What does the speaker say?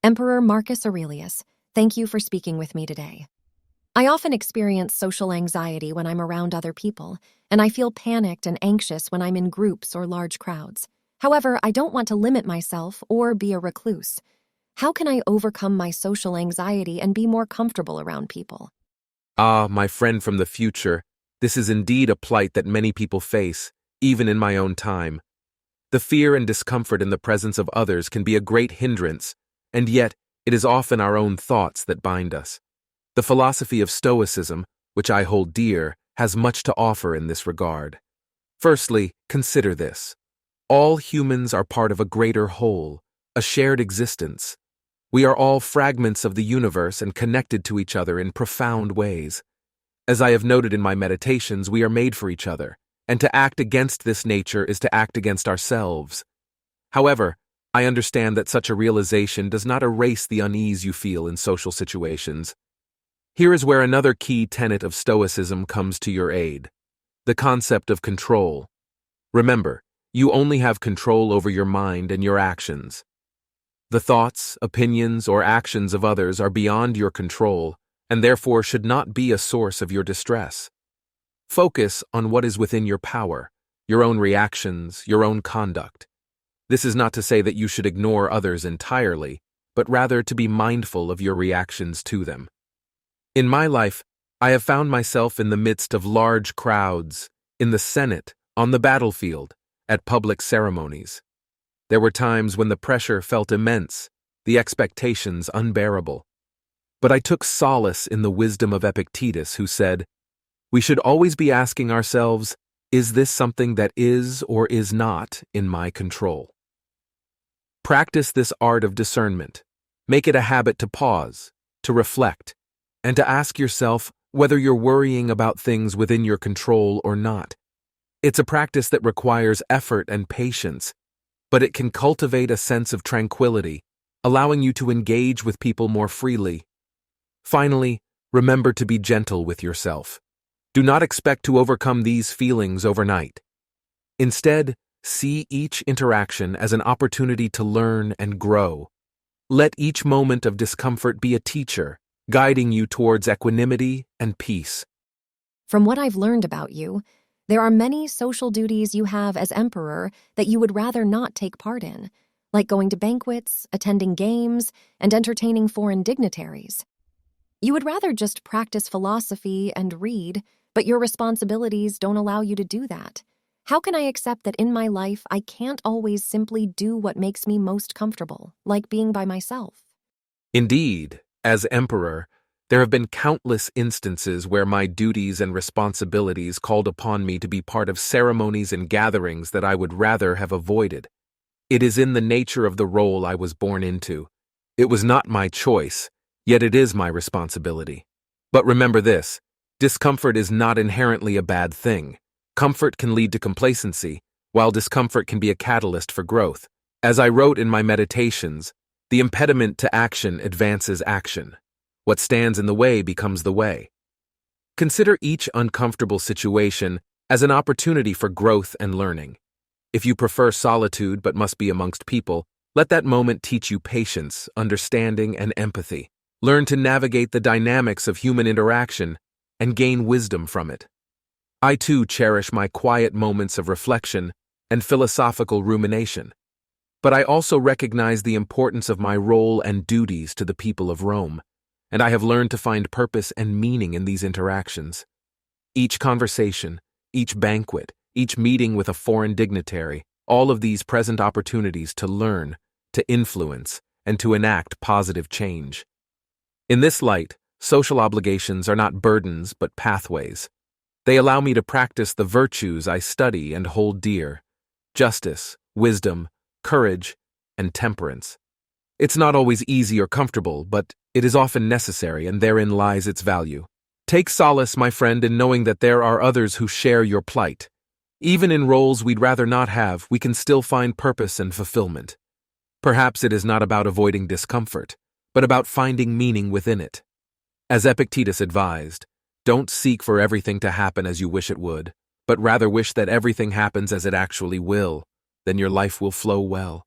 Emperor Marcus Aurelius, thank you for speaking with me today. I often experience social anxiety when I'm around other people, and I feel panicked and anxious when I'm in groups or large crowds. However, I don't want to limit myself or be a recluse. How can I overcome my social anxiety and be more comfortable around people? Ah, my friend from the future, this is indeed a plight that many people face, even in my own time. The fear and discomfort in the presence of others can be a great hindrance, and yet it is often our own thoughts that bind us. The philosophy of Stoicism, which I hold dear, has much to offer in this regard. Firstly, consider this. All humans are part of a greater whole, a shared existence. We are all fragments of the universe and connected to each other in profound ways. As I have noted in my meditations, we are made for each other, and to act against this nature is to act against ourselves. However, I understand that such a realization does not erase the unease you feel in social situations. Here is where another key tenet of Stoicism comes to your aid: the concept of control. Remember, you only have control over your mind and your actions. The thoughts, opinions, or actions of others are beyond your control and therefore should not be a source of your distress. Focus on what is within your power, your own reactions, your own conduct. This is not to say that you should ignore others entirely, but rather to be mindful of your reactions to them. In my life, I have found myself in the midst of large crowds, in the Senate, on the battlefield, at public ceremonies. There were times when the pressure felt immense, the expectations unbearable. But I took solace in the wisdom of Epictetus, who said, "We should always be asking ourselves, is this something that is or is not in my control?" Practice this art of discernment. Make it a habit to pause, to reflect, and to ask yourself whether you're worrying about things within your control or not. It's a practice that requires effort and patience, but it can cultivate a sense of tranquility, allowing you to engage with people more freely. Finally, remember to be gentle with yourself. Do not expect to overcome these feelings overnight. Instead, see each interaction as an opportunity to learn and grow. Let each moment of discomfort be a teacher, guiding you towards equanimity and peace. From what I've learned about you, there are many social duties you have as emperor that you would rather not take part in, like going to banquets, attending games, and entertaining foreign dignitaries. You would rather just practice philosophy and read, but your responsibilities don't allow you to do that. How can I accept that in my life I can't always simply do what makes me most comfortable, like being by myself? Indeed, as emperor, there have been countless instances where my duties and responsibilities called upon me to be part of ceremonies and gatherings that I would rather have avoided. It is in the nature of the role I was born into. It was not my choice, yet it is my responsibility. But remember this: discomfort is not inherently a bad thing. Comfort can lead to complacency, while discomfort can be a catalyst for growth. As I wrote in my meditations, the impediment to action advances action. What stands in the way becomes the way. Consider each uncomfortable situation as an opportunity for growth and learning. If you prefer solitude but must be amongst people, let that moment teach you patience, understanding, and empathy. Learn to navigate the dynamics of human interaction and gain wisdom from it. I too cherish my quiet moments of reflection and philosophical rumination. But I also recognize the importance of my role and duties to the people of Rome, and I have learned to find purpose and meaning in these interactions. Each conversation, each banquet, each meeting with a foreign dignitary, all of these present opportunities to learn, to influence, and to enact positive change. In this light, social obligations are not burdens but pathways. They allow me to practice the virtues I study and hold dear: justice, wisdom, courage, and temperance. It's not always easy or comfortable, but it is often necessary, and therein lies its value. Take solace, my friend, in knowing that there are others who share your plight. Even in roles we'd rather not have, we can still find purpose and fulfillment. Perhaps it is not about avoiding discomfort, but about finding meaning within it. As Epictetus advised, don't seek for everything to happen as you wish it would, but rather wish that everything happens as it actually will. Then your life will flow well.